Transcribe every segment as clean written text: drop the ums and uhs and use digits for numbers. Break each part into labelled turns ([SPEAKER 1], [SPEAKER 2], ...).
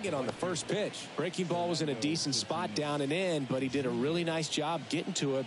[SPEAKER 1] On the first pitch, breaking ball was in a decent spot down and in, but he did a really nice job getting to it.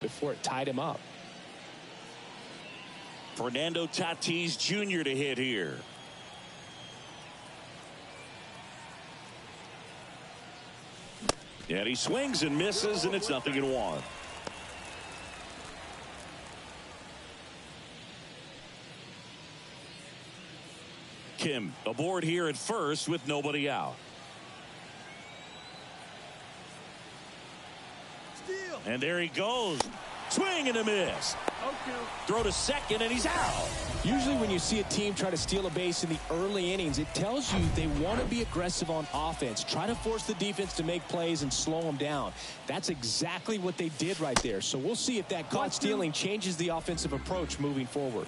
[SPEAKER 1] Before it tied him up.
[SPEAKER 2] Fernando Tatis Jr. to hit here. And he swings and misses, and it's 0-1. Kim aboard here at first with nobody out. And there he goes. Swing and a miss. Okay. Throw to second, and he's out.
[SPEAKER 1] Usually when you see a team try to steal a base in the early innings, it tells you they want to be aggressive on offense. Try to force the defense to make plays and slow them down. That's exactly what they did right there. So we'll see if that caught stealing changes the offensive approach moving forward.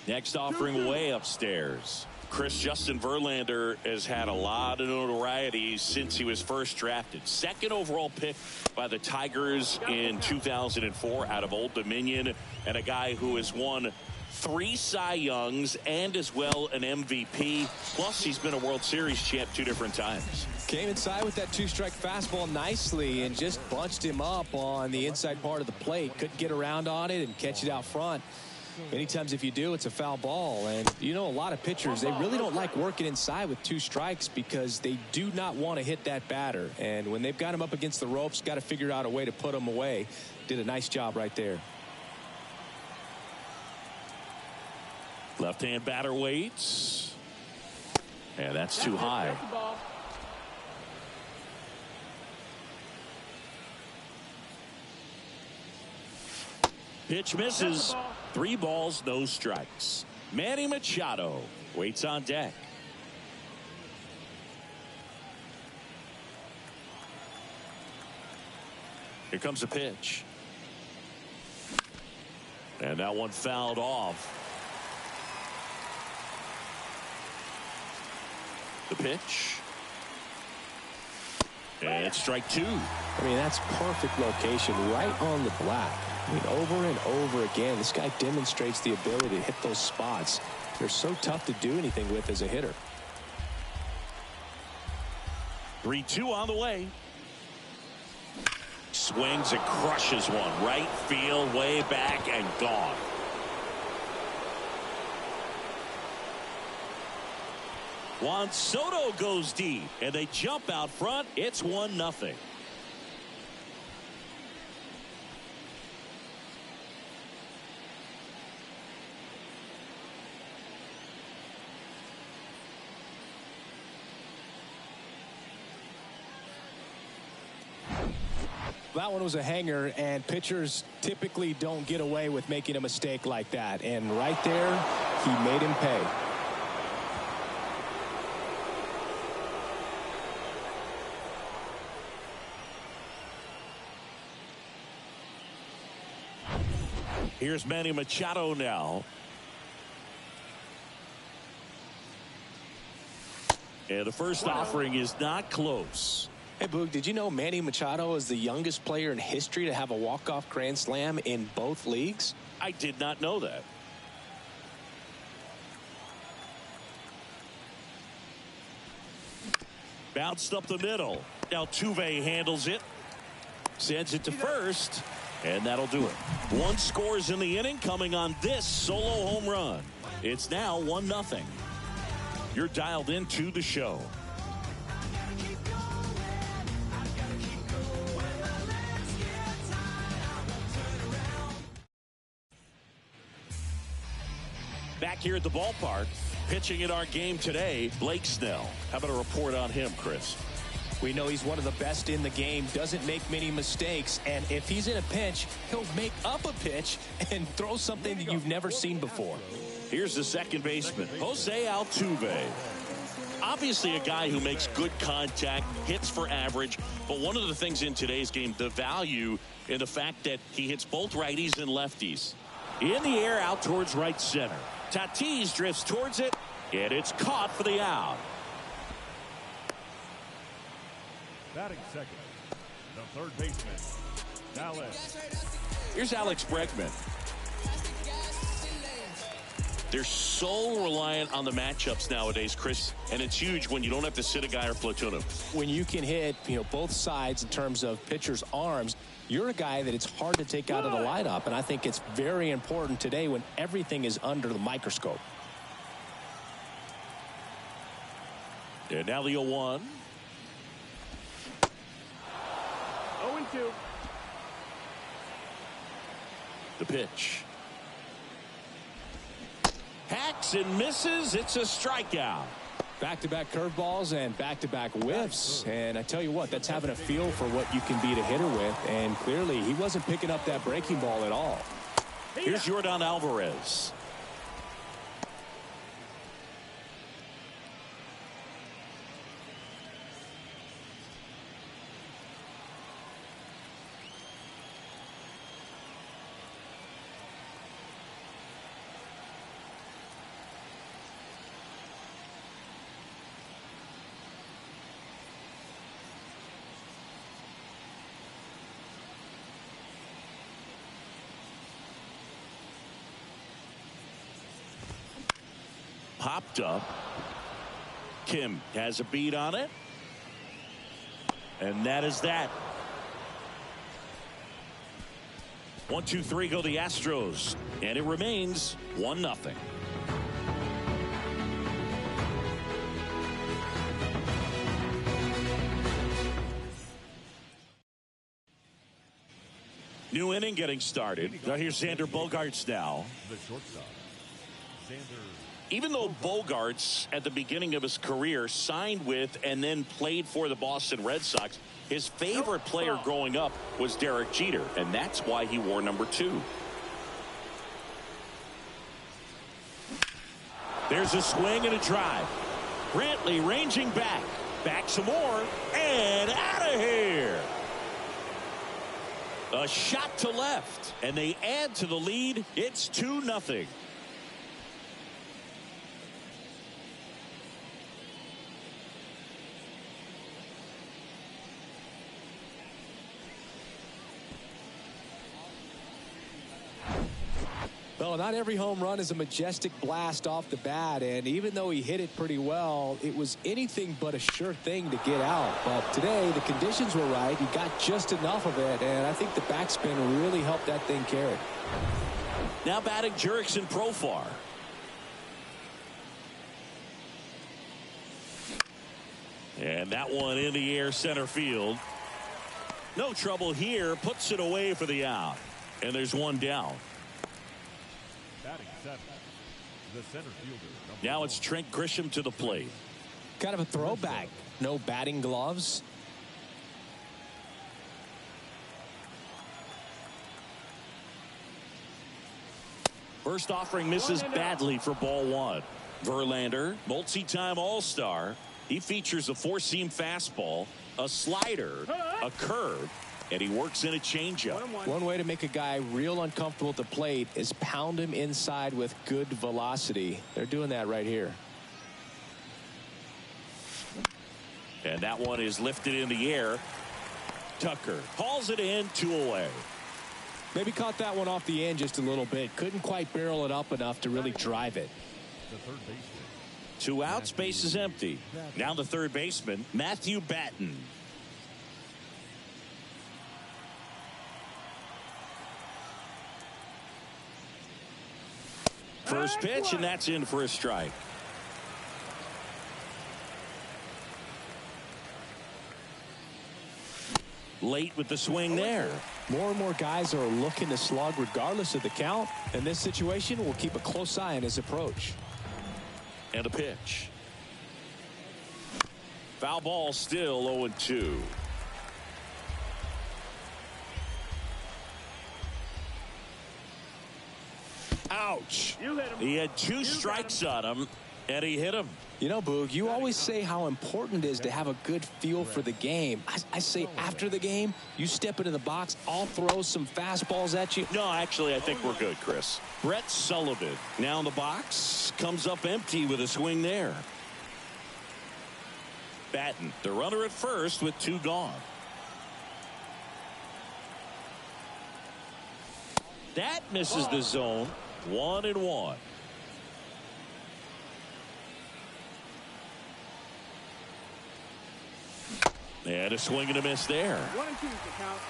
[SPEAKER 2] Next offering way upstairs. Justin Verlander has had a lot of notoriety since he was first drafted. Second overall pick by the Tigers in 2004 out of Old Dominion, and a guy who has won 3 Cy Youngs and as well an MVP. Plus, he's been a World Series champ 2 different times.
[SPEAKER 1] Came inside with that 2-strike fastball nicely and just bunched him up on the inside part of the plate. Couldn't get around on it and catch it out front. Many times if you do, it's a foul ball. And you know, a lot of pitchers, they really don't like working inside with 2 strikes because they do not want to hit that batter. And when they've got him up against the ropes, got to figure out a way to put him away. Did a nice job right there.
[SPEAKER 2] Left-hand batter waits. And that's too high. Pitch misses. 3 balls, no strikes. Manny Machado waits on deck. Here comes a pitch. And that one fouled off. The pitch. And it's strike 2.
[SPEAKER 1] I mean, that's perfect location right on the black. I mean, over and over again, this guy demonstrates the ability to hit those spots. They're so tough to do anything with as a hitter.
[SPEAKER 2] 3-2 on the way. Swings and crushes one. Right field, way back, and gone. Juan Soto goes deep, and they jump out front. It's 1-0.
[SPEAKER 1] That one was a hanger, and pitchers typically don't get away with making a mistake like that. And right there, he made him pay.
[SPEAKER 2] Here's Manny Machado now. And the first offering is not close.
[SPEAKER 1] Hey, Boog, did you know Manny Machado is the youngest player in history to have a walk-off grand slam in both leagues?
[SPEAKER 2] I did not know that. Bounced up the middle. Altuve handles it. Sends it to first. And that'll do it. One scores in the inning coming on this solo home run. It's now 1-0. You're dialed into the show. Back here at the ballpark, pitching in our game today, Blake Snell. How about a report on him, Chris?
[SPEAKER 1] We know he's one of the best in the game, doesn't make many mistakes, and if he's in a pinch, he'll make up a pitch and throw something that you've never seen before.
[SPEAKER 2] Here's the second baseman, Jose Altuve. Obviously a guy who makes good contact, hits for average, but one of the things in today's game, the value in the fact that he hits both righties and lefties. In the air, out towards right center. Tatis drifts towards it, and it's caught for the out.
[SPEAKER 3] Batting second, the third baseman, Dallas.
[SPEAKER 2] Here's Alex Bregman. They're so reliant on the matchups nowadays, Chris, and it's huge when you don't have to sit a guy or platoon him.
[SPEAKER 1] When you can hit, both sides in terms of pitchers' arms, you're a guy that it's hard to take out of the lineup, and I think it's very important today when everything is under the microscope.
[SPEAKER 2] And now the 0-1.
[SPEAKER 3] 0-2.
[SPEAKER 2] The pitch. Hacks and misses. It's a strikeout.
[SPEAKER 1] Back-to-back curveballs and back-to-back whiffs. And I tell you what, that's having a feel for what you can beat a hitter with. And clearly, he wasn't picking up that breaking ball at all.
[SPEAKER 2] Here's Yordan Alvarez. Popped up. Kim has a beat on it. And that is that. 1-2-3 go the Astros. And it remains 1-0. New inning getting started. Now here's Xander Bogaerts now.
[SPEAKER 3] The shortstop, Xander.
[SPEAKER 2] Even though Bogaerts at the beginning of his career signed with and then played for the Boston Red Sox, his favorite player growing up was Derek Jeter, and that's why he wore number 2. There's a swing and a drive. Brantley ranging back. Back some more. And out of here. A shot to left. And they add to the lead. It's 2-0.
[SPEAKER 1] Well, not every home run is a majestic blast off the bat, and even though he hit it pretty well, it was anything but a sure thing to get out. But today, the conditions were right. He got just enough of it, and I think the backspin really helped that thing carry.
[SPEAKER 2] Now batting Jurickson Profar. And that one in the air center field. No trouble here. Puts it away for the out. And there's one down.
[SPEAKER 3] Batting seventh, the center fielder.
[SPEAKER 2] Now it's Trent Grisham to the plate.
[SPEAKER 1] Kind of a throwback. No batting gloves.
[SPEAKER 2] First offering misses badly for ball one. Verlander, multi-time All-Star. He features a four-seam fastball, a slider, a curve, and he works in a changeup.
[SPEAKER 1] One way to make a guy real uncomfortable at the plate is pound him inside with good velocity. They're doing that right here.
[SPEAKER 2] And that one is lifted in the air. Tucker hauls it in, 2 away.
[SPEAKER 1] Maybe caught that one off the end just a little bit. Couldn't quite barrel it up enough to really drive it.
[SPEAKER 3] The third baseman.
[SPEAKER 2] 2 outs, base is empty. Now the third baseman, Matthew Batten. First pitch, and that's in for a strike. Late with the swing there.
[SPEAKER 1] More and more guys are looking to slug regardless of the count. In this situation, we'll keep a close eye on his approach.
[SPEAKER 2] And a pitch. Foul ball, still 0-2. Ouch. He had 2 strikes on him, and he hit him.
[SPEAKER 1] You know, Boog, you always say how important it is to have a good feel for the game. I say after the game, you step into the box, I'll throw some fastballs at you.
[SPEAKER 2] No, actually, I think we're good, Chris. Brett Sullivan now in the box, comes up empty with a swing there. Batten, the runner at first with 2 gone. That misses the zone. 1-1. And a swing and a miss there.
[SPEAKER 4] 1-2 is the count.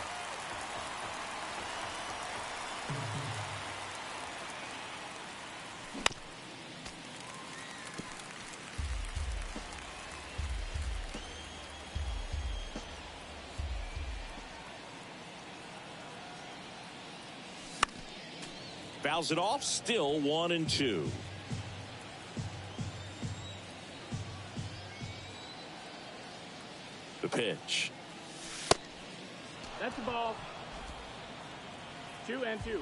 [SPEAKER 2] Fouls it off, still 1-2. The pitch.
[SPEAKER 4] That's the ball. 2-2.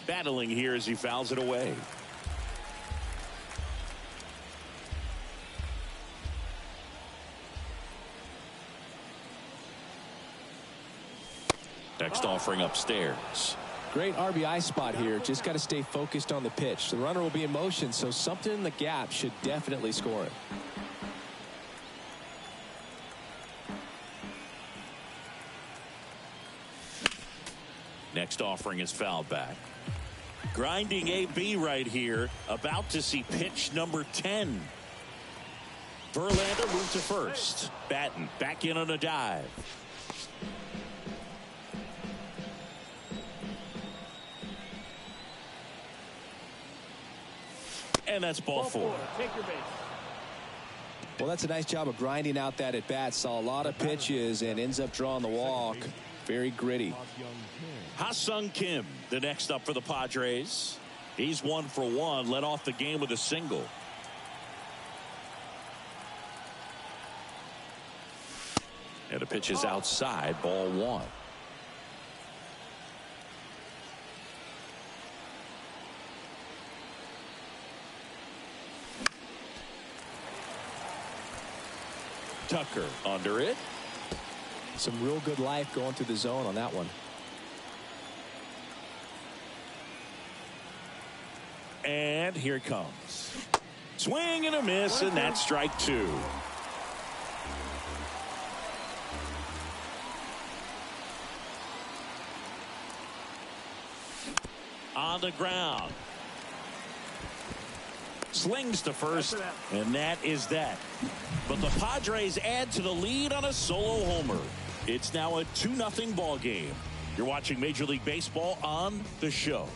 [SPEAKER 2] Battling here as he fouls it away. Next offering upstairs.
[SPEAKER 1] Great RBI spot here. Just got to stay focused on the pitch. The runner will be in motion, so something in the gap should definitely score it.
[SPEAKER 2] Next offering is fouled back. Grinding AB right here. About to see pitch number 10. Verlander moved to first. Batten back in on a dive. And that's ball 4.
[SPEAKER 4] Take your base.
[SPEAKER 1] Well, that's a nice job of grinding out that at bat. Saw a lot of pitches and ends up drawing the walk. Very gritty.
[SPEAKER 2] Ha-Sung Kim, the next up for the Padres. He's 1 for 1, led off the game with a single. And the pitch is outside, ball 1. Tucker under it.
[SPEAKER 1] Some real good life going through the zone on that one.
[SPEAKER 2] And here it comes. Swing and a miss, and that's strike 2. On the ground. Slings to first, and that is that. But the Padres add to the lead on a solo homer. It's now a 2-0 ball game. You're watching Major League Baseball on The Show.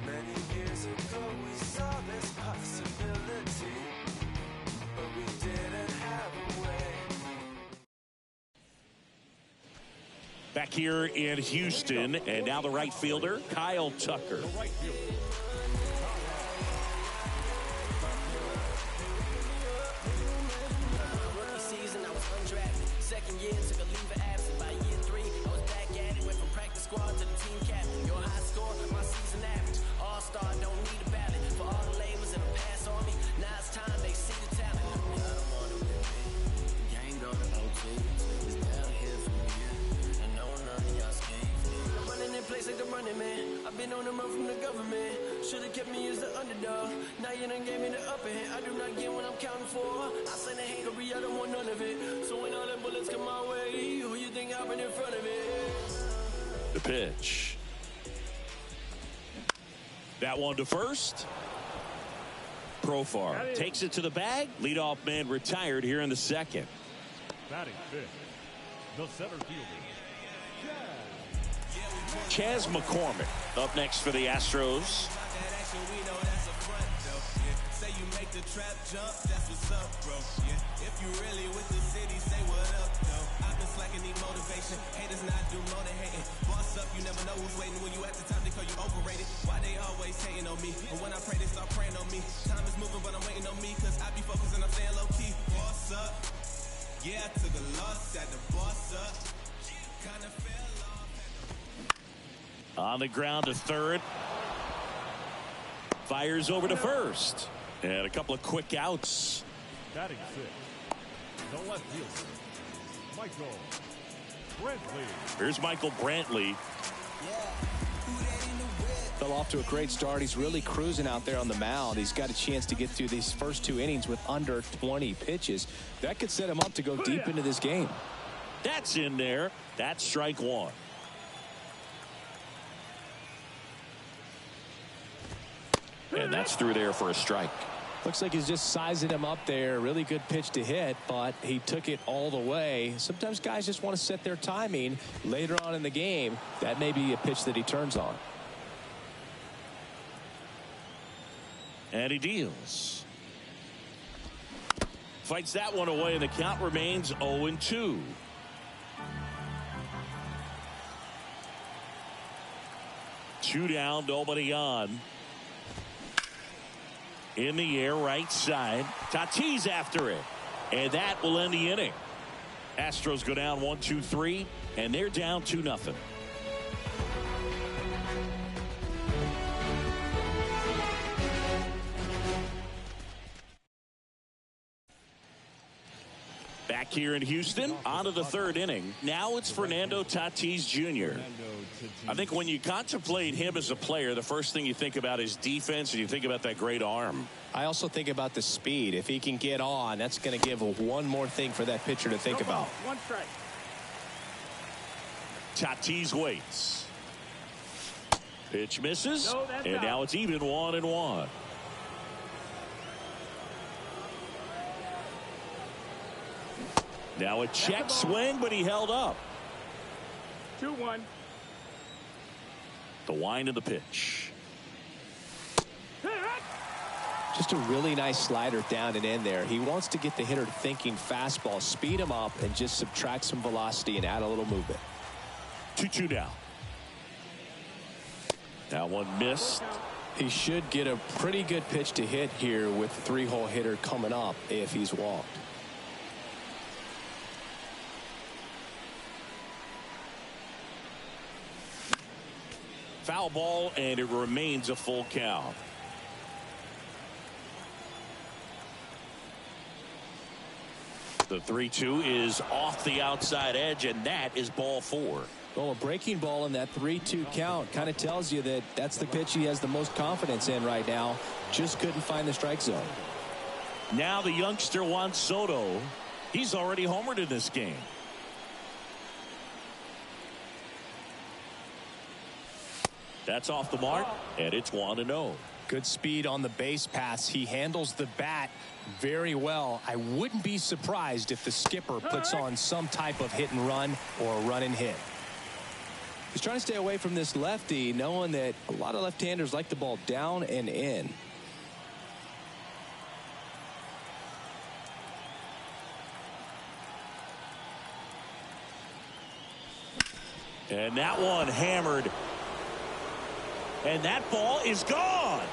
[SPEAKER 5] Many years ago we saw this possibility, but we didn't have a way.
[SPEAKER 2] Back here in Houston, and now the right fielder, Kyle Tucker.
[SPEAKER 5] Second year, took a leave of absence. By year 3, I was back at it. Went from practice squad to the team captain. Your high score, my season average. All-star, don't need a ballot. For all the labels in the past on me, now it's time they see the talent. I don't want to win me. The game go to O2. It's down here from here. I know none of y'all scared. I'm running in place like the running man. I've been on the run from the government. Should've kept me as the underdog. Now you done gave me the upper hand. I do not get what I'm counting for. I send a hatery, I don't want none of it. So when all them bullets come my way, who you think I've been in front of it?
[SPEAKER 2] The pitch. That one to first. Profar takes it to the bag. Leadoff man retired here in the second.
[SPEAKER 3] Batting fifth, the center fielder,
[SPEAKER 2] Chas McCormick up next for the Astros.
[SPEAKER 5] Say you make the trap jump, that's what's up, bro. Yeah, if you really with the city, say what up, though. I've been slacking, need motivation. Haters not do more than hating. Boss up, you never know who's waiting. When you at the top, they call you overrated. Why they always hating on me? And when I pray, they start praying on me. Time is moving, but I'm waiting on me, cause I be focused and I'm staying low key. Boss up. Yeah, I took a loss at the boss up. Kinda fell off.
[SPEAKER 2] On the ground to third. Fires over to first. And a couple of quick outs.
[SPEAKER 3] batting sixth, the left fielder, Michael Brantley.
[SPEAKER 2] Here's Michael Brantley.
[SPEAKER 1] Fell off to a great start. He's really cruising out there on the mound. He's got a chance to get through these first 2 innings with under 20 pitches. That could set him up to go deep into this game.
[SPEAKER 2] That's in there. That's strike one. And that's through there for a strike.
[SPEAKER 1] Looks like he's just sizing him up there. Really good pitch to hit, but he took it all the way. Sometimes guys just want to set their timing later on in the game. That may be a pitch that he turns on.
[SPEAKER 2] And he deals. Fights that one away, and the count remains 0-2. Two down, nobody on. In the air, right side. Tatis after it. And that will end the inning. Astros go down 1-2-3, and they're down 2-0. Back here in Houston, on to the third inning. Now it's Fernando Tatis Jr. I think when you contemplate him as a player, the first thing you think about is defense, and you think about that great arm.
[SPEAKER 1] I also think about the speed. If he can get on, that's going to give one more thing for that pitcher to think about.
[SPEAKER 4] One strike.
[SPEAKER 2] Tatis waits. Pitch misses,
[SPEAKER 4] No, that's
[SPEAKER 2] and
[SPEAKER 4] out.
[SPEAKER 2] now it's even 1-1. Now a check swing, but he held up.
[SPEAKER 4] 2-1.
[SPEAKER 2] The wind of the pitch.
[SPEAKER 1] Just a really nice slider down and in there. He wants to get the hitter thinking fastball, speed him up, and just subtract some velocity and add a little movement.
[SPEAKER 2] 2-2 down. That one missed.
[SPEAKER 1] He should get a pretty good pitch to hit here with the three-hole hitter coming up if he's walked.
[SPEAKER 2] Foul ball, and it remains a full count. The 3-2 is off the outside edge, and that is ball four.
[SPEAKER 1] Well, a breaking ball in that 3-2 count kind of tells you that that's the pitch he has the most confidence in right now. Just couldn't find the strike zone.
[SPEAKER 2] Now the youngster Juan Soto. He's already homered in this game. That's off the mark, and it's 1-0.
[SPEAKER 1] Good speed on the base pass. He handles the bat very well. I wouldn't be surprised if the skipper puts on some type of hit and run or a run and hit. He's trying to stay away from this lefty, knowing that a lot of left-handers like the ball down and in.
[SPEAKER 2] And that one hammered. And that ball is gone.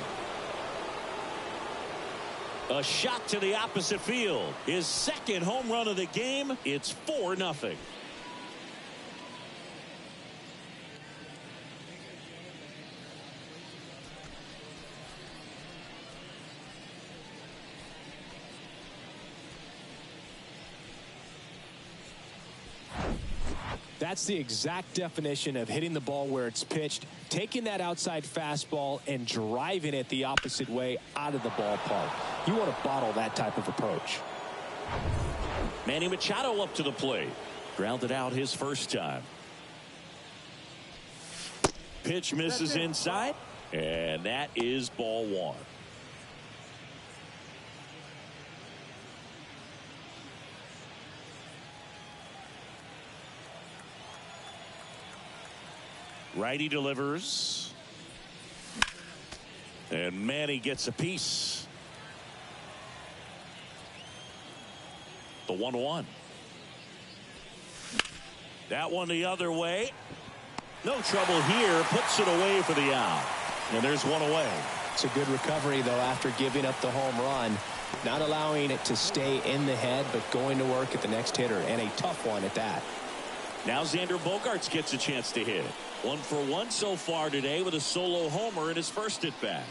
[SPEAKER 2] A shot to the opposite field. His second home run of the game. It's 4-0.
[SPEAKER 1] That's the exact definition of hitting the ball where it's pitched, taking that outside fastball and driving it the opposite way out of the ballpark. You want to bottle that type of approach.
[SPEAKER 2] Manny Machado up to the plate. Grounded out his first time. Pitch misses inside, and that is ball one. Righty delivers. And Manny gets a piece. The 1-1. That one the other way. No trouble here. Puts it away for the out. And there's one away.
[SPEAKER 1] It's a good recovery, though, after giving up the home run. Not allowing it to stay in the head, but going to work at the next hitter. And a tough one at that.
[SPEAKER 2] Now Xander Bogaerts gets a chance to hit. 1 for 1 so far today with a solo homer in his first at bat.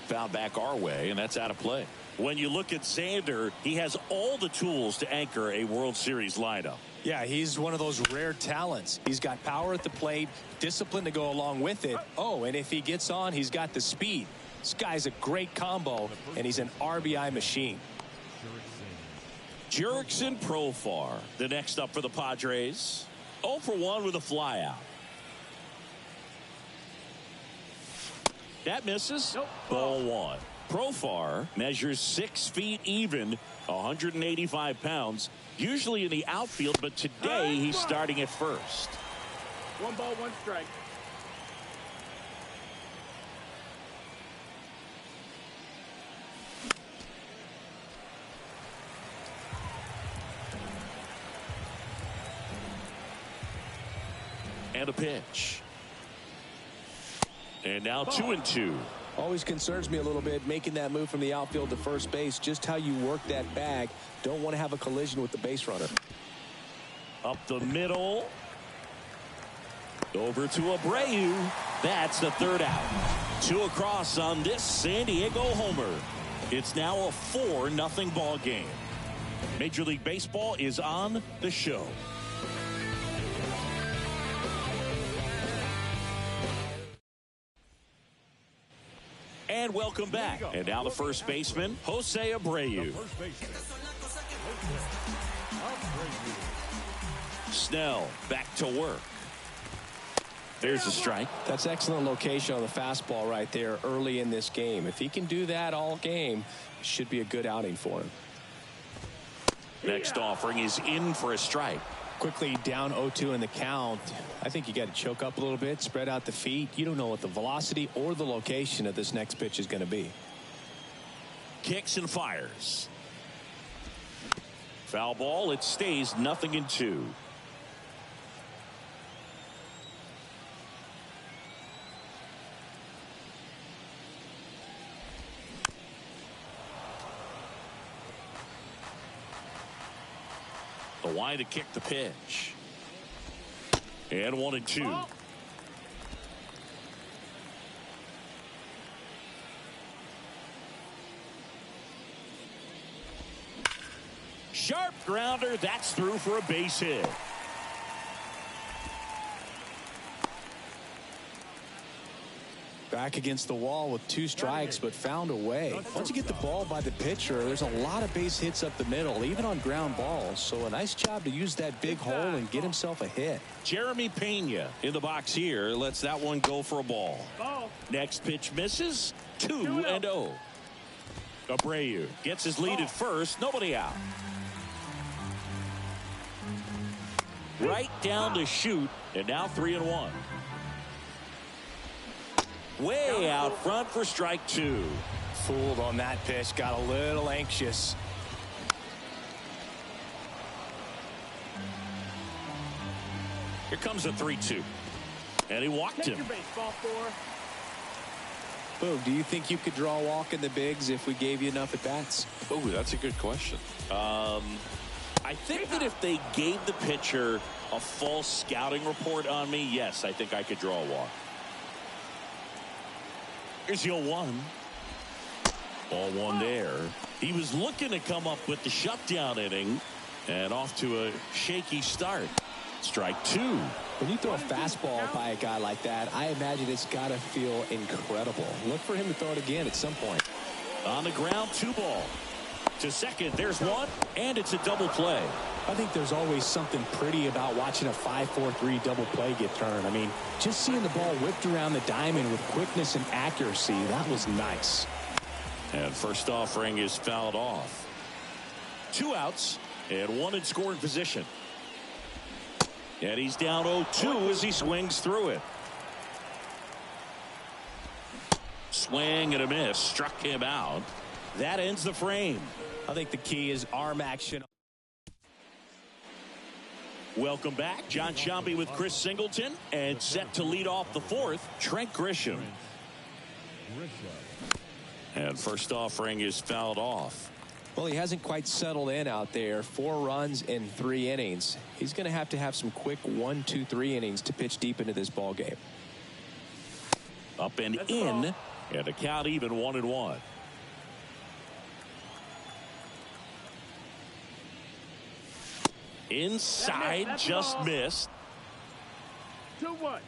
[SPEAKER 2] Foul back our way, and that's out of play. When you look at Xander, he has all the tools to anchor a World Series lineup.
[SPEAKER 1] Yeah, he's one of those rare talents. He's got power at the plate, discipline to go along with it. Oh, and if he gets on, he's got the speed. This guy's a great combo, and he's an RBI machine.
[SPEAKER 2] Jurickson Profar, the next up for the Padres. 0 for 1 with a flyout. That misses.
[SPEAKER 4] Nope.
[SPEAKER 2] Ball one. Profar measures 6 feet even, 185 pounds, usually in the outfield, but today he's starting at first.
[SPEAKER 4] 1 ball, 1 strike.
[SPEAKER 2] And a pitch. And now 2-2.
[SPEAKER 1] Always concerns me a little bit making that move from the outfield to first base. Just how you work that bag. Don't want to have a collision with the base runner.
[SPEAKER 2] Up the middle. Over to Abreu. That's the third out. 2 across on this San Diego homer. It's now a 4-0 ball game. Major League Baseball is on the show. And welcome back. And now the first baseman, Jose Abreu. Snell back to work. There's a strike.
[SPEAKER 1] That's excellent location on the fastball right there early in this game. If he can do that all game, it should be a good outing for him.
[SPEAKER 2] Next offering is in for a strike.
[SPEAKER 1] Quickly down 0-2 in the count. I think you got to choke up a little bit, spread out the feet. You don't know what the velocity or the location of this next pitch is going to be.
[SPEAKER 2] Kicks and fires. Foul ball. It stays 0-2. The wide to kick the pitch. And 1-2. Sharp grounder. That's through for a base hit.
[SPEAKER 1] Back against the wall with 2 strikes, but found a way. Once you get the ball by the pitcher, there's a lot of base hits up the middle, even on ground balls. So a nice job to use that big hole and get himself a hit.
[SPEAKER 2] Jeremy Pena in the box here lets that one go for a ball. Next pitch misses. 2-0. Abreu gets his lead at first. Nobody out. Right down to shoot, and now 3-1. Way out front for strike 2.
[SPEAKER 1] Fooled on that pitch, got a little anxious.
[SPEAKER 2] Here comes a 3-2. And he walked him.
[SPEAKER 1] Boo, do you think you could draw a walk in the bigs if we gave you enough at-bats?
[SPEAKER 2] Oh, that's a good question. I think that if they gave the pitcher a false scouting report on me, yes, I think I could draw a walk. Here's 0-1. Ball 1 there. He was looking to come up with the shutdown inning and off to a shaky start. Strike 2.
[SPEAKER 1] When you throw a fastball by a guy like that, I imagine it's got to feel incredible. Look for him to throw it again at some point.
[SPEAKER 2] On the ground, 2 ball. To second, there's 1, and it's a double play.
[SPEAKER 1] I think there's always something pretty about watching a 5-4-3 double play get turned. I mean, just seeing the ball whipped around the diamond with quickness and accuracy, that was nice.
[SPEAKER 2] And first offering is fouled off. 2 outs and 1 in scoring position. And he's down 0-2 as he swings through it. Swing and a miss. Struck him out. That ends the frame.
[SPEAKER 1] I think the key is arm action.
[SPEAKER 2] Welcome back. John Sciambi with Chris Singleton. And set to lead off the 4th, Trent Grisham. And first offering is fouled off.
[SPEAKER 1] Well, he hasn't quite settled in out there. 4 runs in 3 innings. He's going to have some quick 1, 2, 3 innings to pitch deep into this ball game.
[SPEAKER 2] Up and in, and a count even 1-1. Inside, just missed.
[SPEAKER 4] 2-1.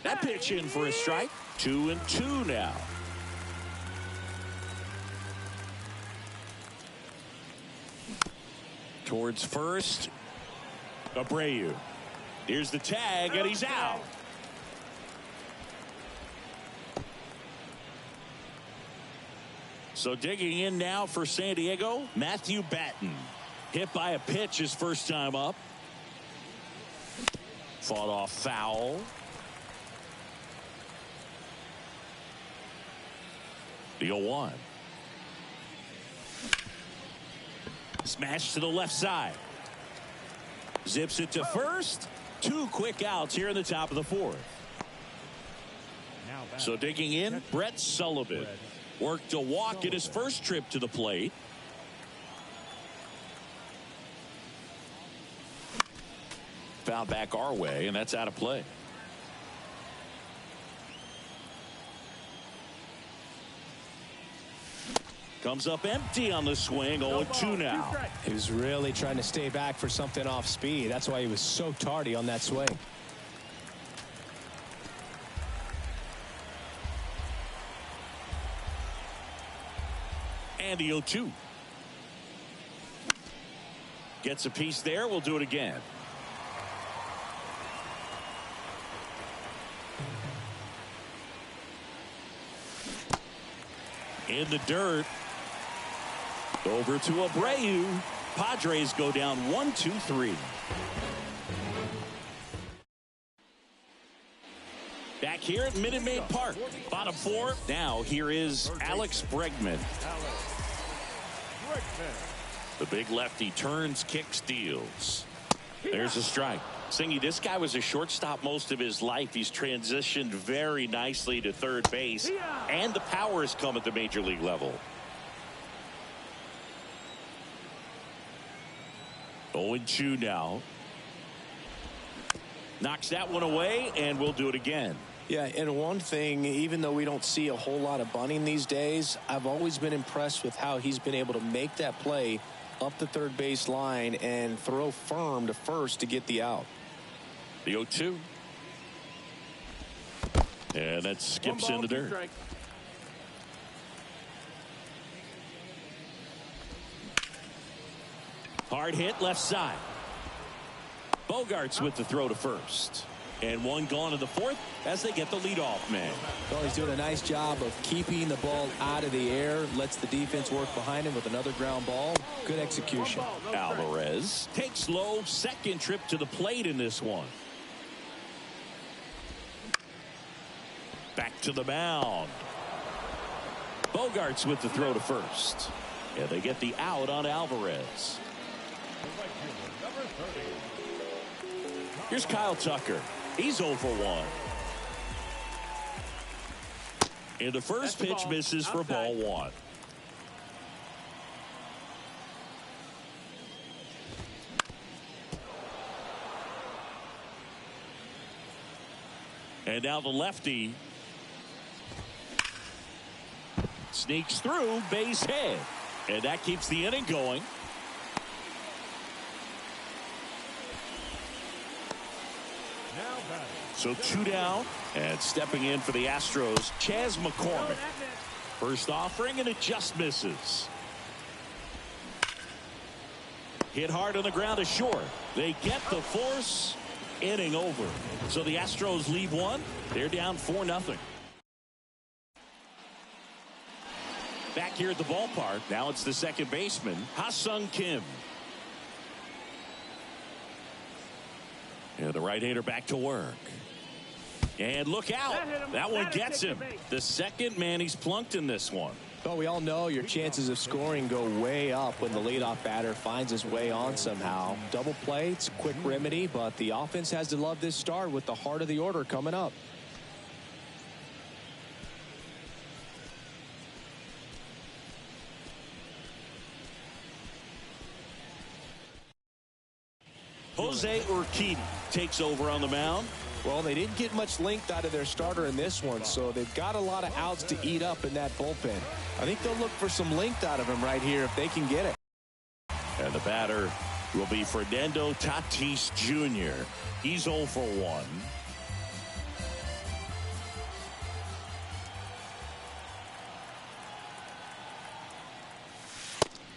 [SPEAKER 2] That pitch in for a strike. 2-2 now. Towards first. Abreu. Here's the tag, and he's out. So digging in now for San Diego, Matthew Batten. Hit by a pitch his first time up. Fought off foul. The 0-1. Smash to the left side. Zips it to first. 2 quick outs here in the top of the 4th. So digging in, Brett Sullivan. Worked a walk in his first trip to the plate. Foul back our way, and that's out of play. Comes up empty on the swing. 0-2 now.
[SPEAKER 1] He was really trying to stay back for something off speed. That's why he was so tardy on that swing.
[SPEAKER 2] And the 0-2. Gets a piece there. We'll do it again. In the dirt. Over to Abreu. Padres go down 1-2-3. Back here at Minute Maid Park. Bottom 4. Now here is Alex Bregman. The big lefty turns, kicks, deals. There's a strike. Singy, this guy was a shortstop most of his life. He's transitioned very nicely to third base, and the power has come at the major league level. 0-2 now. Knocks that one away, and we'll do it again.
[SPEAKER 1] Yeah, and one thing, even though we don't see a whole lot of bunting these days, I've always been impressed with how he's been able to make that play up the third base line and throw firm to first to get the out.
[SPEAKER 2] The 0-2. And that skips into dirt. Hard hit left side. Bogarts with the throw to first. And one gone to the fourth as they get the leadoff man.
[SPEAKER 1] Well, he's doing a nice job of keeping the ball out of the air. Lets the defense work behind him with another ground ball. Good execution.
[SPEAKER 2] Alvarez takes low. Second trip to the plate in this one. Back to the mound. Bogarts with the throw to first. And they get the out on Alvarez. Here's Kyle Tucker. He's 0 for 1. And the first pitch misses for ball 1. And now the lefty sneaks through, base hit. And that keeps the inning going. So 2 down, and stepping in for the Astros, Chas McCormick. First offering, and it just misses. Hit hard on the ground to short. They get the force. Inning over. So the Astros leave one. They're down 4-0. Back here at the ballpark, now it's the second baseman, Ha-Sung Kim. And the right-hander back to work. And look out. That one gets him. The second man he's plunked in this one.
[SPEAKER 1] Well, we all know your chances of scoring go way up when the leadoff batter finds his way on somehow. Double play, it's a quick remedy, but the offense has to love this start with the heart of the order coming up.
[SPEAKER 2] Jose Urquidy takes over on the mound.
[SPEAKER 1] Well, they didn't get much length out of their starter in this one, so they've got a lot of outs to eat up in that bullpen. I think they'll look for some length out of him right here if they can get it.
[SPEAKER 2] And the batter will be Fernando Tatis Jr. He's 0 for 1.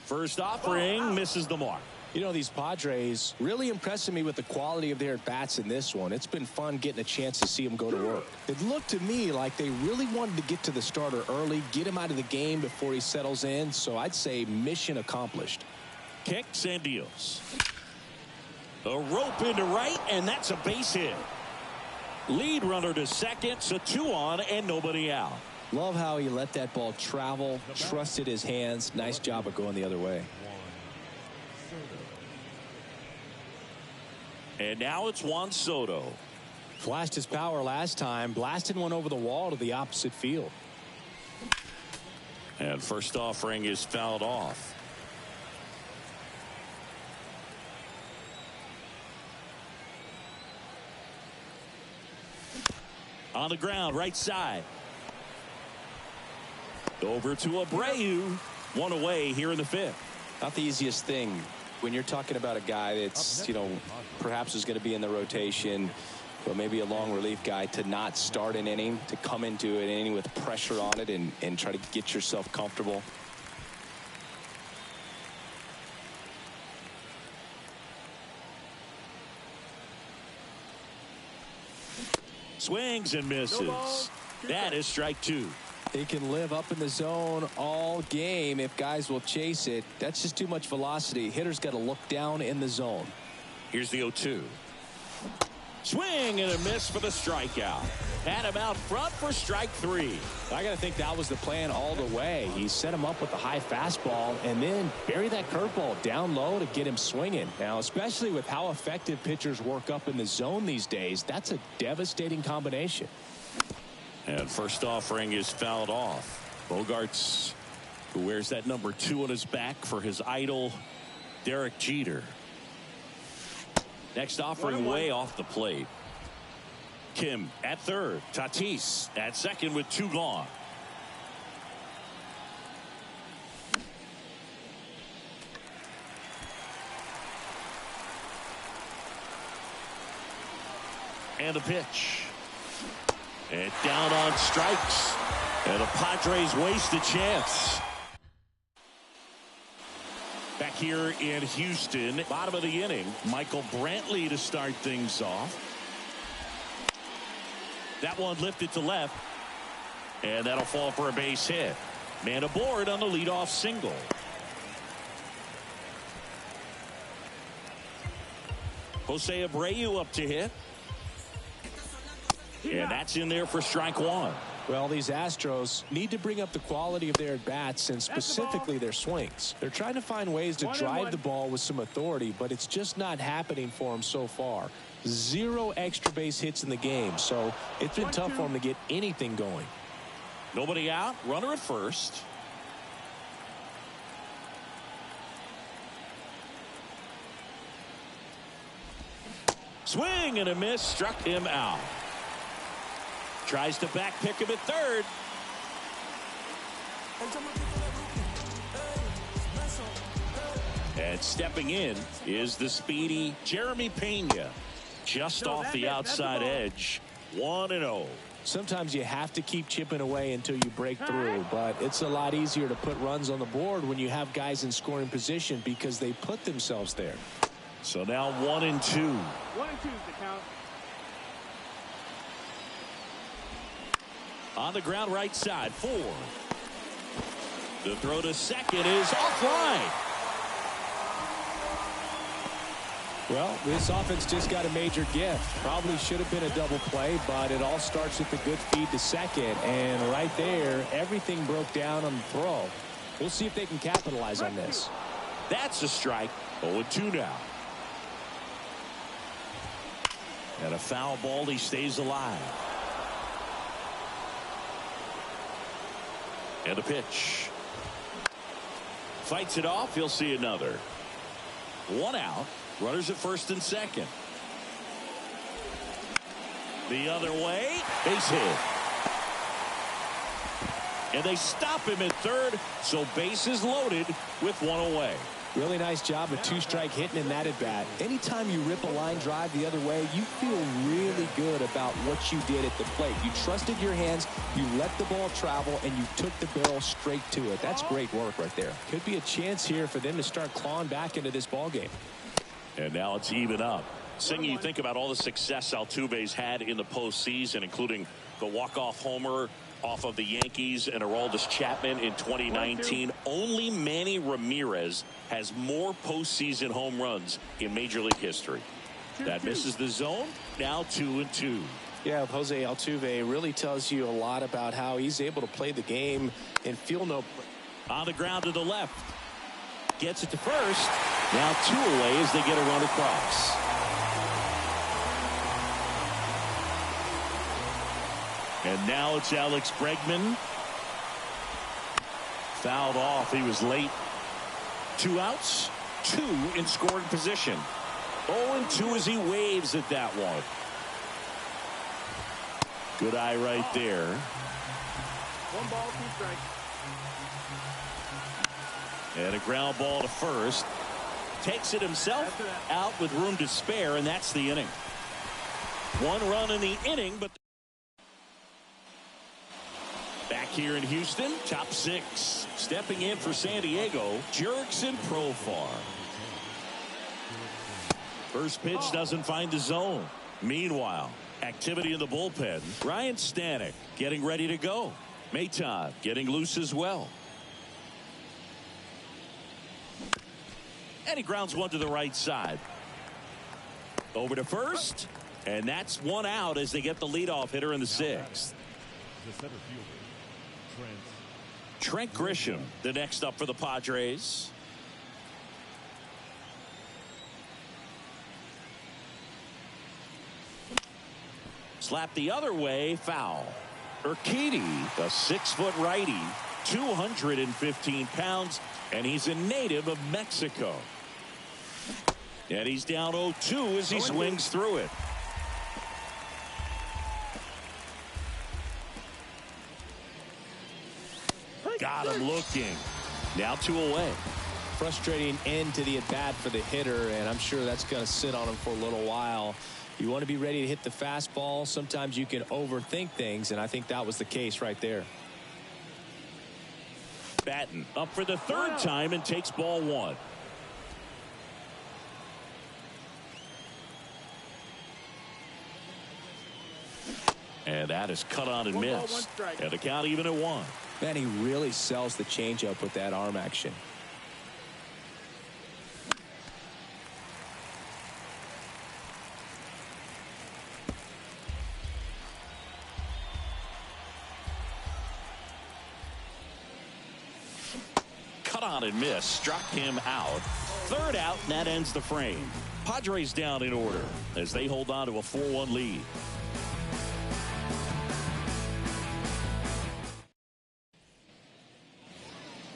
[SPEAKER 2] First offering misses the mark.
[SPEAKER 1] You know, these Padres really impressing me with the quality of their bats in this one. It's been fun getting a chance to see them go to work. It looked to me like they really wanted to get to the starter early, get him out of the game before he settles in. So I'd say mission accomplished.
[SPEAKER 2] Kicks and deals. A rope into right, and that's a base hit. Lead runner to second, so 2 on and nobody out.
[SPEAKER 1] Love how he let that ball travel, trusted his hands. Nice job of going the other way.
[SPEAKER 2] And now it's Juan Soto.
[SPEAKER 1] Flashed his power last time, blasted one over the wall to the opposite field.
[SPEAKER 2] And first offering is fouled off. On the ground, right side. Over to Abreu. One away here in the 5th.
[SPEAKER 1] Not the easiest thing when you're talking about a guy that's, you know, perhaps is going to be in the rotation, but maybe a long relief guy, to not start an inning, to come into an inning with pressure on it and try to get yourself comfortable.
[SPEAKER 2] Swings and misses. That is strike 2.
[SPEAKER 1] He can live up in the zone all game if guys will chase it. That's just too much velocity. Hitter's got to look down in the zone.
[SPEAKER 2] Here's the 0-2. Swing and a miss for the strikeout. Had him out front for strike 3.
[SPEAKER 1] I got to think that was the plan all the way. He set him up with the high fastball and then bury that curveball down low to get him swinging. Now, especially with how effective pitchers work up in the zone these days, that's a devastating combination.
[SPEAKER 2] And first offering is fouled off. Bogarts, who wears that number 2 on his back for his idol, Derek Jeter. Next offering way off the plate. Kim at third. Tatis at second with 2 gone. And the pitch. And down on strikes. And the Padres waste a chance. Back here in Houston, bottom of the inning, Michael Brantley to start things off. That one lifted to left. And that'll fall for a base hit. Man aboard on the leadoff single. Jose Abreu up to hit. And that's in there for strike one.
[SPEAKER 1] Well, these Astros need to bring up the quality of their at-bats and specifically their swings. They're trying to find ways to drive the ball with some authority, but it's just not happening for them so far. 0 extra base hits in the game, so it's been tough for them to get anything going.
[SPEAKER 2] Nobody out, runner at first. Swing and a miss, struck him out. Tries to back pick him at third. And stepping in is the speedy Jeremy Pena. Just off the outside edge. 1-0.
[SPEAKER 1] Sometimes you have to keep chipping away until you break through, but it's a lot easier to put runs on the board when you have guys in scoring position because they put themselves there.
[SPEAKER 2] So now 1-2.
[SPEAKER 4] 1-2 is the count.
[SPEAKER 2] On the ground right side, 4. The throw to second is offline.
[SPEAKER 1] Well, this offense just got a major gift. Probably should have been a double play, but it all starts with a good feed to second. And right there, everything broke down on the throw. We'll see if they can capitalize on this.
[SPEAKER 2] That's a strike. 0-2 now. And a foul ball, he stays alive. And a pitch. Fights it off. He'll see another. 1 out. Runners at first and second. The other way. Base hit. And they stop him at third. So bases loaded with 1 away.
[SPEAKER 1] Really nice job of 2-strike hitting in that at bat. Anytime you rip a line drive the other way, you feel really good about what you did at the plate. You trusted your hands, you let the ball travel, and you took the barrel straight to it. That's great work right there. Could be a chance here for them to start clawing back into this ball game.
[SPEAKER 2] And now it's even up. Singy, you think about all the success Altuve's had in the postseason, including the walk-off homer off of the Yankees and Aroldis Chapman in 2019. Only Manny Ramirez has more postseason home runs in Major League history. That misses the zone. Now 2-2.
[SPEAKER 1] Yeah, Jose Altuve really tells you a lot about how he's able to play the game and feel no.
[SPEAKER 2] On the ground to the left. Gets it to first. Now 2 away as they get a run across. And now it's Alex Bregman. Fouled off. He was late. 2 outs. 2 in scoring position. 0-2 as he waves at that one. Good eye right there.
[SPEAKER 4] 1 ball, 2 strikes.
[SPEAKER 2] And a ground ball to first. Takes it himself out with room to spare, and that's the inning. 1 run in the inning, but back here in Houston, top 6. Stepping in for San Diego, Jurickson Profar. First pitch doesn't find the zone. Meanwhile, activity in the bullpen. Ryan Stanek getting ready to go. Maton getting loose as well. And he grounds one to the right side. Over to first. And that's 1 out as they get the leadoff hitter in the 6th.
[SPEAKER 3] The center fielder,
[SPEAKER 2] Trent Grisham, the next up for the Padres. Slap the other way, foul. Urquidy, a 6-foot righty, 215 pounds, and he's a native of Mexico. And he's down 0-2 as he swings through it. Got him looking. Now 2 away.
[SPEAKER 1] Frustrating end to the at-bat for the hitter, and I'm sure that's going to sit on him for a little while. You want to be ready to hit the fastball. Sometimes you can overthink things, and I think that was the case right there.
[SPEAKER 2] Batten up for the third time and takes ball one. And that is cut on and missed. And the count even at one.
[SPEAKER 1] Man, he really sells the changeup with that arm action.
[SPEAKER 2] Cut on and miss. Struck him out. Third out, and that ends the frame. Padres down in order as they hold on to a 4-1 lead.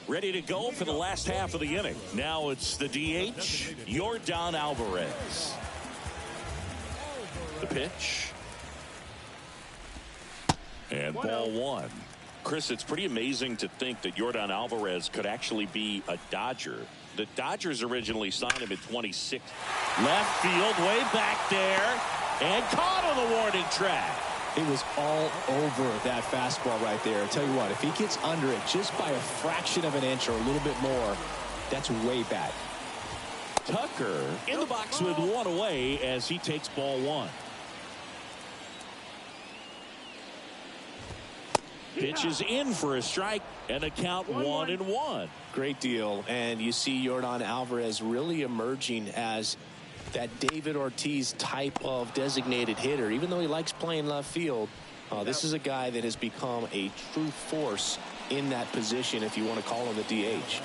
[SPEAKER 2] Ready to go for the last half of the inning. Now it's the DH, Yordan Alvarez. The pitch. And ball one. Chris, it's pretty amazing to think that Yordan Alvarez could actually be a Dodger. The Dodgers originally signed him in 26. Left field, way back there, and caught on the warning track.
[SPEAKER 1] It was all over that fastball right there. I tell you what, if he gets under it just by a fraction of an inch or a little bit more, that's way back.
[SPEAKER 2] Tucker in the box with one away as he takes ball one. Pitches in for a strike and a count 1-1.
[SPEAKER 1] Great deal. And you see Yordan Alvarez really emerging as that David Ortiz type of designated hitter. Even though he likes playing left field, this is a guy that has become a true force in that position, if you want to call him the DH.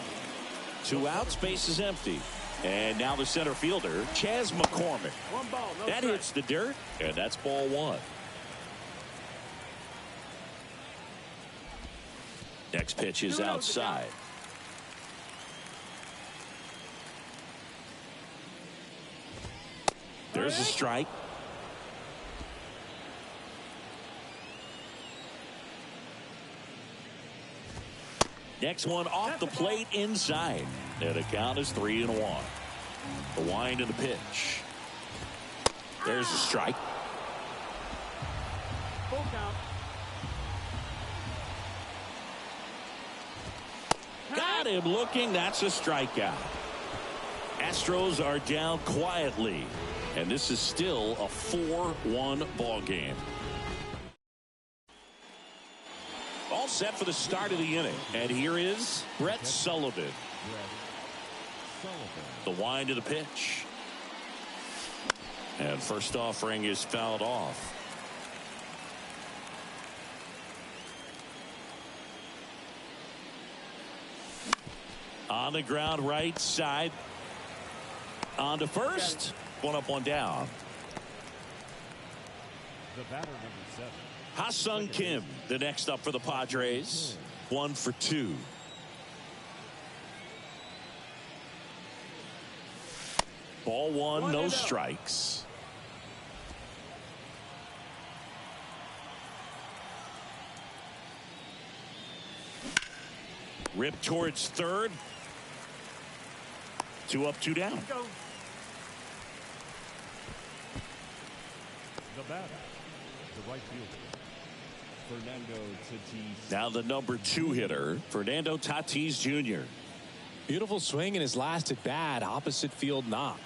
[SPEAKER 2] 2 outs, base is empty. And now the center fielder, Chas McCormick. That hits the dirt, and that's ball one. Next pitch is outside. There's a strike. Next one off the plate inside. And the count is 3-1. The wind of the pitch. There's a strike.
[SPEAKER 4] Full count.
[SPEAKER 2] Got him looking. That's a strikeout. Astros are down quietly. And this is still a 4-1 ball game. All set for the start of the inning. And here is Brett Sullivan. The wind of the pitch. And first offering is fouled off. On the ground right side. On to first. One up, one down.
[SPEAKER 3] The batter, number 7.
[SPEAKER 2] Ha-Sung Kim, the next up for the Padres. 1 for 2. Ball one, no strikes. Rip towards third. 2 up, 2 down.
[SPEAKER 3] The batter, the right fielder, Fernando Tatis.
[SPEAKER 2] Now the number 2 hitter, Fernando Tatis Jr.
[SPEAKER 1] Beautiful swing in his last at bat. Opposite field knock.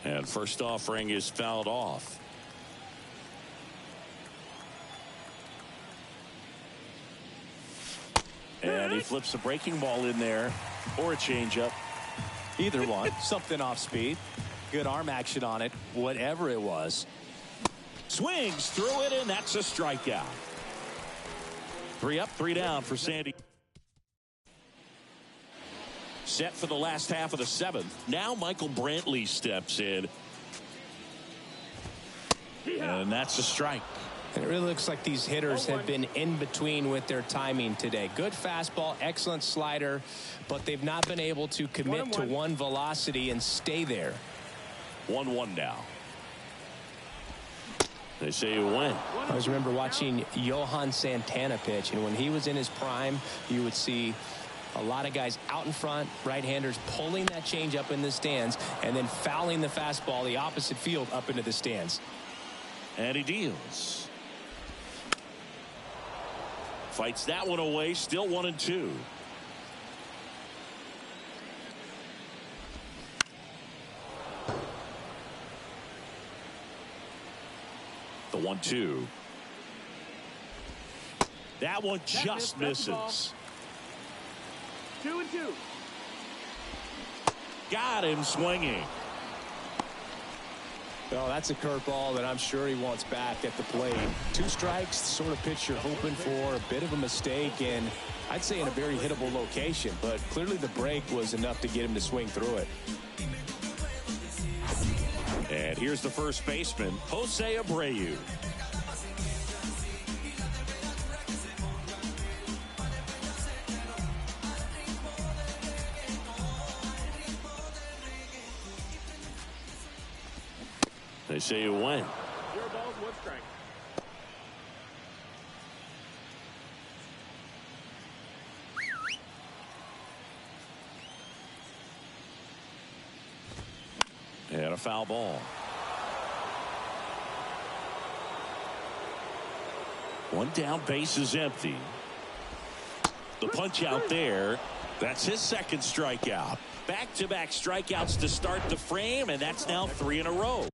[SPEAKER 2] And first offering is fouled off. And he flips a breaking ball in there, or a changeup.
[SPEAKER 1] Either one. Something off speed. Good arm action on it. Whatever it was.
[SPEAKER 2] Swings through it, and that's a strikeout. 3 up, 3 down for Sandy. Set for the last half of the 7th. Now Michael Brantley steps in. And that's a strike.
[SPEAKER 1] And it really looks like these hitters have been in between with their timing today. Good fastball, excellent slider, but they've not been able to commit to one velocity and stay there.
[SPEAKER 2] 1-1 now. They say you win.
[SPEAKER 1] I always remember watching Johan Santana pitch, and when he was in his prime, you would see A lot of guys out in front, right-handers pulling that change up in the stands and then fouling the fastball the opposite field up into the stands.
[SPEAKER 2] And he deals. Fights that one away, still 1-2. The 1-2. That one just misses.
[SPEAKER 4] 2-2.
[SPEAKER 2] Got him swinging.
[SPEAKER 1] Well, that's a curveball that I'm sure he wants back at the plate. 2 strikes, the sort of pitch you're hoping for. A bit of a mistake, and I'd say in a very hittable location. But clearly the break was enough to get him to swing through it.
[SPEAKER 2] And here's the first baseman, Jose Abreu. They say you win.
[SPEAKER 4] 0 balls, 1 strike.
[SPEAKER 2] And a foul ball. 1 down, base is empty. The punch out there. That's his second strikeout. Back-to-back strikeouts to start the frame, and that's now 3 in a row.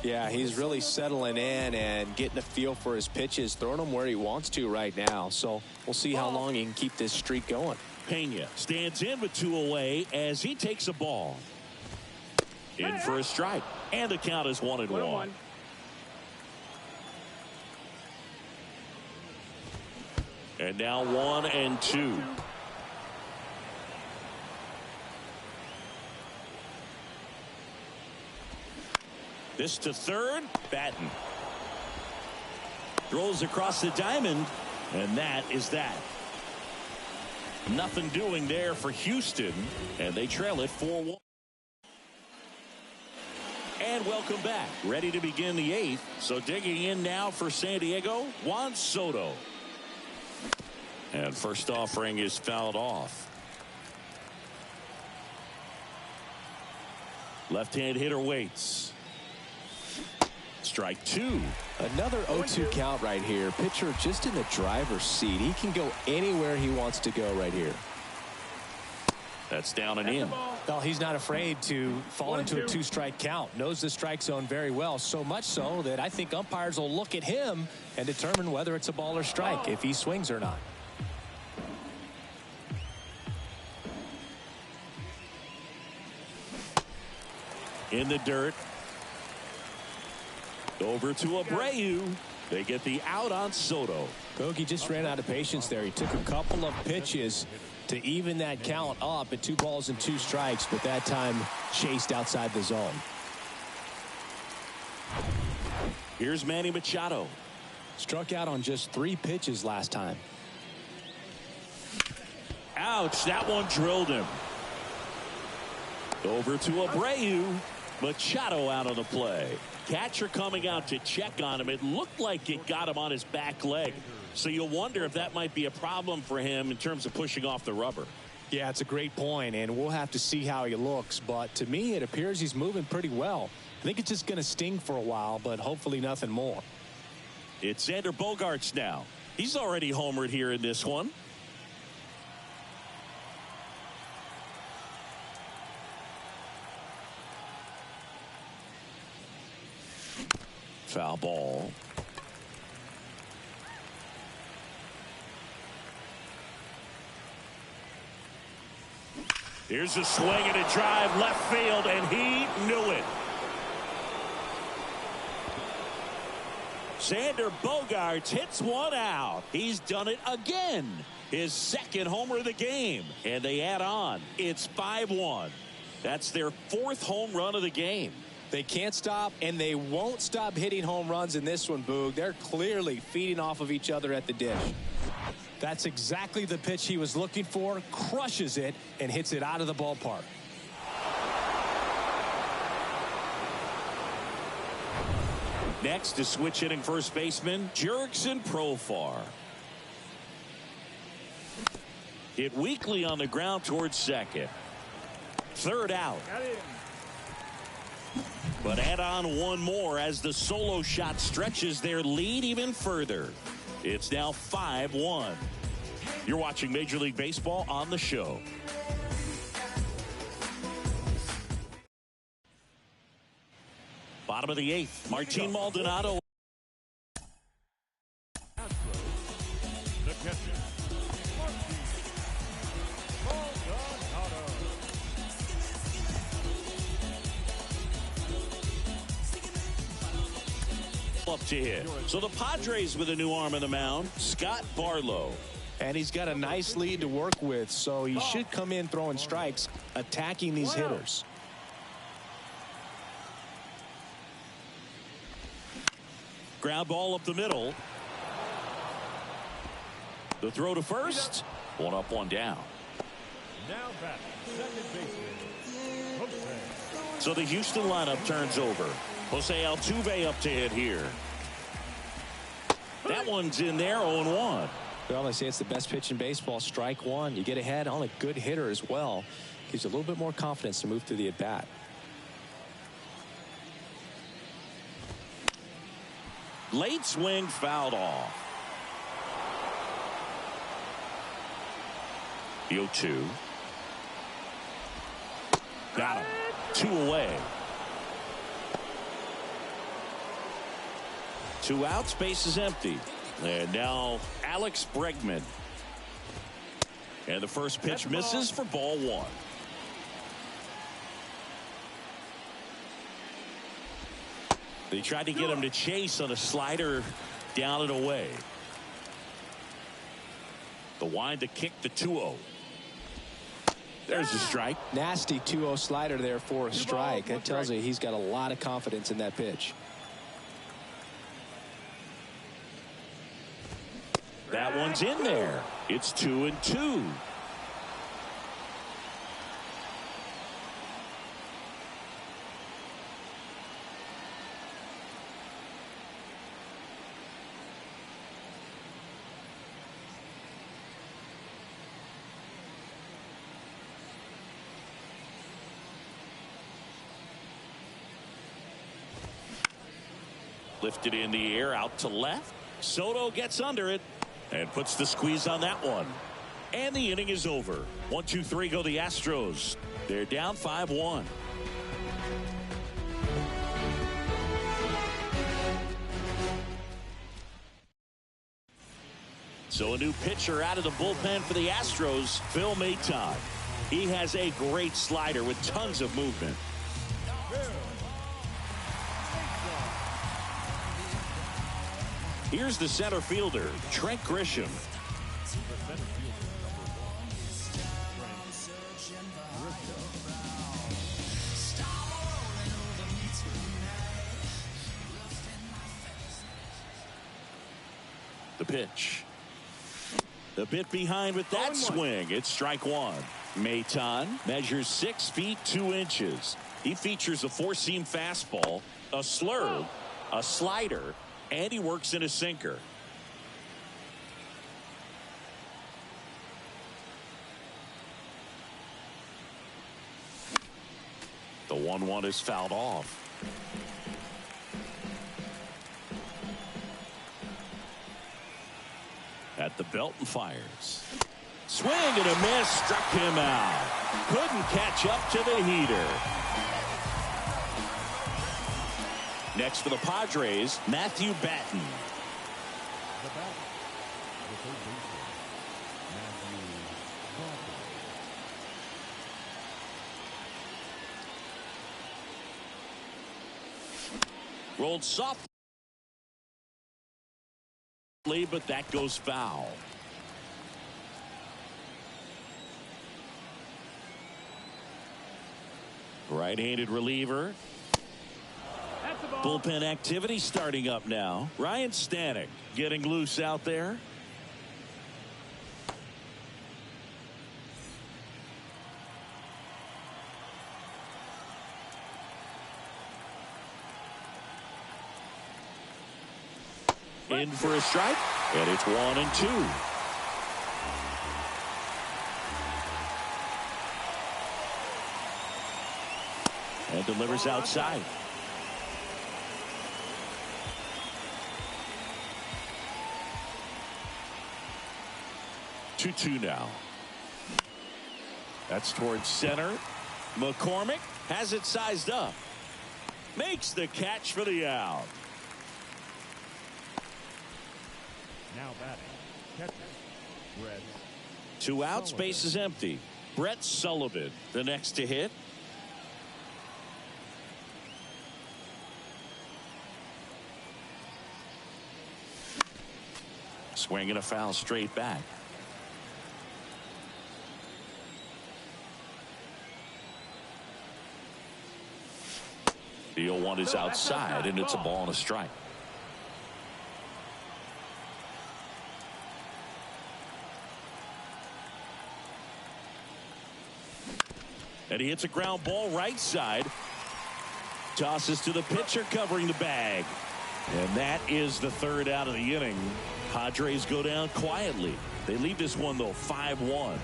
[SPEAKER 1] Yeah, he's really settling in and getting a feel for his pitches, throwing them where he wants to right now. So we'll see how long he can keep this streak going.
[SPEAKER 2] Pena stands in with 2 away as he takes a ball. In for a strike. And the count is 1-1. And now 1-2. This to third, Batten. Throws across the diamond, and that is that. Nothing doing there for Houston, and they trail it 4-1. And welcome back. Ready to begin the 8th. So digging in now for San Diego, Juan Soto. And first offering is fouled off. Left-hand hitter waits. Strike 2.
[SPEAKER 1] Another 0-2 count right here. Pitcher just in the driver's seat. He can go anywhere he wants to go right here.
[SPEAKER 2] That's down and in.
[SPEAKER 1] Well, he's not afraid to fall into a 2-strike count. Knows the strike zone very well. So much so that I think umpires will look at him and determine whether it's a ball or strike, if he swings or not.
[SPEAKER 2] In the dirt. Over to Abreu. They get the out on Soto.
[SPEAKER 1] Kogi just ran out of patience there. He took a couple of pitches to even that count up at 2 balls and 2 strikes, but that time chased outside the zone.
[SPEAKER 2] Here's Manny Machado.
[SPEAKER 1] Struck out on just 3 pitches last time.
[SPEAKER 2] Ouch, that one drilled him. Over to Abreu. Machado out on the play. Catcher coming out to check on him. It looked like it got him on his back leg. So you'll wonder if that might be a problem for him in terms of pushing off the rubber.
[SPEAKER 1] Yeah, it's a great point, and we'll have to see how he looks. But to me, it appears he's moving pretty well. I think it's just going to sting for a while, but hopefully nothing more.
[SPEAKER 2] It's Xander Bogaerts now. He's already homered here in this one. Foul ball. Here's a swing and a drive left field, and he knew it. Xander Bogaerts hits one out. He's done it again. His second homer of the game, and they add on. It's 5-1. That's their 4th home run of the game.
[SPEAKER 1] They can't stop, and they won't stop hitting home runs in this one, Boog. They're clearly feeding off of each other at the dish. That's exactly the pitch he was looking for, crushes it, and hits it out of the ballpark.
[SPEAKER 2] Next is switch hitting first baseman Jurickson Profar. Hit weakly on the ground towards second. Third out. But add on one more as the solo shot stretches their lead even further. It's now 5-1. You're watching Major League Baseball on the show. Bottom of the eighth, Martin Maldonado.
[SPEAKER 3] The catcher, Martin Maldonado.
[SPEAKER 2] Up to hit. So the Padres with a new arm on the mound, Scott Barlow.
[SPEAKER 1] And he's got a nice lead to work with, so he should come in throwing strikes, attacking these hitters.
[SPEAKER 2] Ground ball up the middle. The throw to first. One up, one down.
[SPEAKER 3] Now back, second baseman, Jose.
[SPEAKER 2] So the Houston lineup turns over. Jose Altuve up to hit here. That one's in there, 0-1.
[SPEAKER 1] Well, they say it's the best pitch in baseball. Strike one. You get ahead on a good hitter as well. Gives you a little bit more confidence to move through the at-bat.
[SPEAKER 2] Late swing fouled off. The 0-2. Got him. 2 away. 2 outs, base is empty. And now Alex Bregman. And the first pitch misses for ball 1. They tried to get him to chase on a slider down and away. The wind to kick the 2-0. There's a strike.
[SPEAKER 1] Nasty 2-0 slider there for a strike. That tells you he's got a lot of confidence in that pitch.
[SPEAKER 2] That one's in there. It's 2-2. Lifted in the air out to left. Soto gets under it and puts the squeeze on that one. And the inning is over. 1-2-3 go the Astros. They're down 5-1. So a new pitcher out of the bullpen for the Astros, Phil Maton. He has a great slider with tons of movement. Here's the center fielder, Trent Grisham. The pitch. A bit behind with that swing. It's strike 1. Maton measures 6 feet 2 inches. He features a 4-seam fastball, a slurve, a slider, and he works in a sinker. The 1-1 is fouled off. At the belt and fires. Swing and a miss, struck him out. Couldn't catch up to the heater. Next for the Padres, Matthew Batten.
[SPEAKER 3] The batter, the third baseman, Matthew Batten.
[SPEAKER 2] Rolled softly, but that goes foul. Right-handed reliever.
[SPEAKER 4] the ball.
[SPEAKER 2] Bullpen activity starting up now. Ryan Stanek getting loose out there. In for a strike, and it's 1-2. And delivers outside. 2-2 now. That's towards center. McCormick has it sized up. Makes the catch for the out.
[SPEAKER 3] Now batting, catcher, Brett.
[SPEAKER 2] 2 outs, base is empty. Brett Sullivan, the next to hit. Swinging a foul straight back. The 0-1 is outside, and it's a ball and a strike. And he hits a ground ball right side. Tosses to the pitcher covering the bag. And that is the 3rd out of the inning. Padres go down quietly. They leave this one, though, 5-1.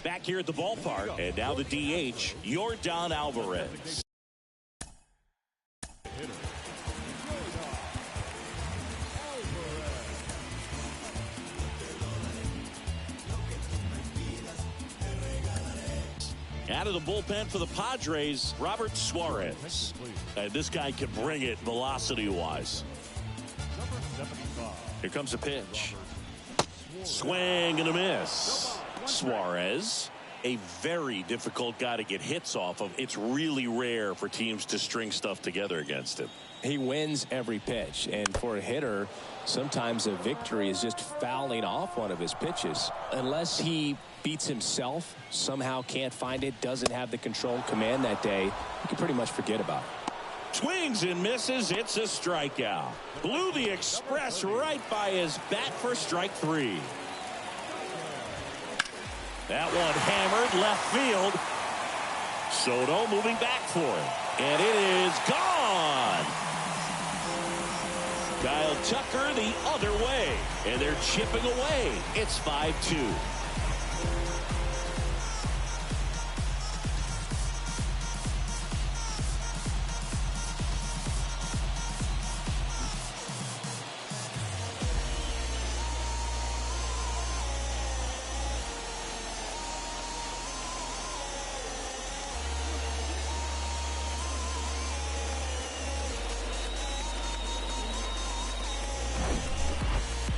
[SPEAKER 2] Back here at the ballpark. And now the DH, Yordan Alvarez. Out of the bullpen for the Padres, Robert Suarez. And this guy can bring it velocity-wise. Here comes a pitch. Swing and a miss. Suarez, a very difficult guy to get hits off of. It's really rare for teams to string stuff together against him.
[SPEAKER 1] He wins every pitch, and for a hitter, sometimes a victory is just fouling off one of his pitches. Unless he beats himself, somehow can't find it, doesn't have the control and command that day, you can pretty much forget about it.
[SPEAKER 2] Swings and misses. It's a strikeout. Blew the express right by his bat for strike 3. That one hammered left field. Soto moving back for it. And it is gone. Kyle Tucker the other way. And they're chipping away. It's 5-2.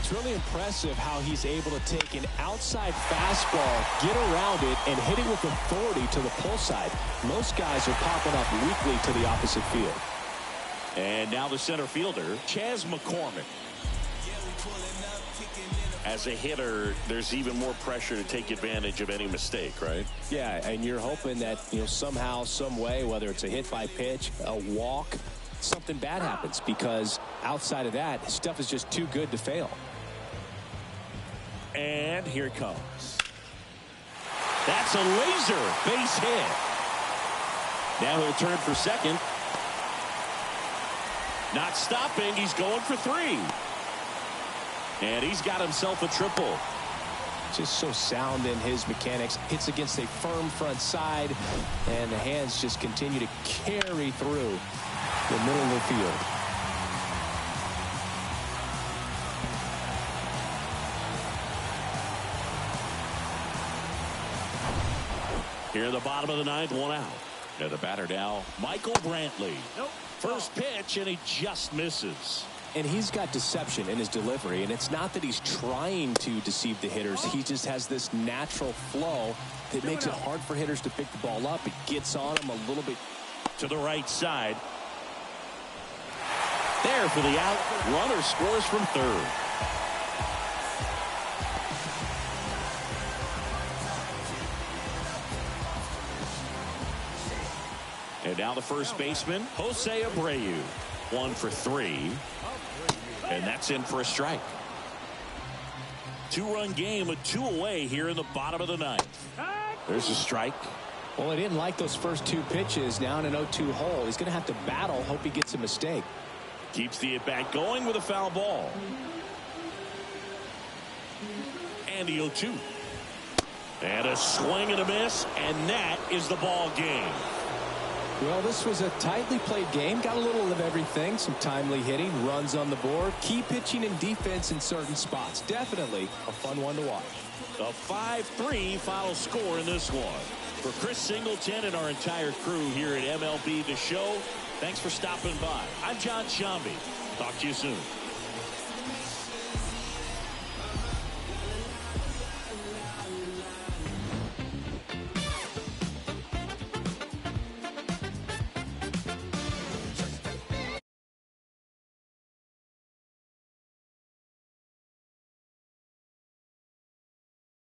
[SPEAKER 1] It's really impressive how he's able to take an outside fastball, get around it, and hit it with authority to the pull side. Most guys are popping up weakly to the opposite field.
[SPEAKER 2] And now the center fielder, Chas McCormick. As a hitter, there's even more pressure to take advantage of any mistake, right?
[SPEAKER 1] Yeah, and you're hoping that, somehow, some way, whether it's a hit by pitch, a walk, something bad happens, because outside of that, stuff is just too good to fail.
[SPEAKER 2] And here it comes. That's a laser base hit. Now he'll turn for second. Not stopping. He's going for 3. And he's got himself a triple.
[SPEAKER 1] Just so sound in his mechanics. Hits against a firm front side, and the hands just continue to carry through the middle of the field.
[SPEAKER 2] Here in the bottom of the 9th, 1 out. And the batter now, Michael Brantley. First pitch, and he just misses.
[SPEAKER 1] And he's got deception in his delivery, and it's not that he's trying to deceive the hitters. He just has this natural flow that makes it hard for hitters to pick the ball up. It gets on him a little bit.
[SPEAKER 2] To the right side. There for the out. Runner scores from third. Now the first baseman, Jose Abreu. 1 for 3. And that's in for a strike. 2-run game with 2 away here in the bottom of the 9th. There's a strike.
[SPEAKER 1] Well, he didn't like those first 2 pitches. Now in an 0-2 hole. He's going to have to battle. Hope he gets a mistake.
[SPEAKER 2] Keeps the at-bat going with a foul ball. And the 0-2. And a swing and a miss. And that is the ball game.
[SPEAKER 1] Well, this was a tightly played game. Got a little of everything. Some timely hitting, runs on the board, key pitching and defense in certain spots. Definitely a fun one to watch.
[SPEAKER 2] A 5-3 final score in this one. For Chris Singleton and our entire crew here at MLB The Show, thanks for stopping by. I'm John Shambi. Talk to you soon.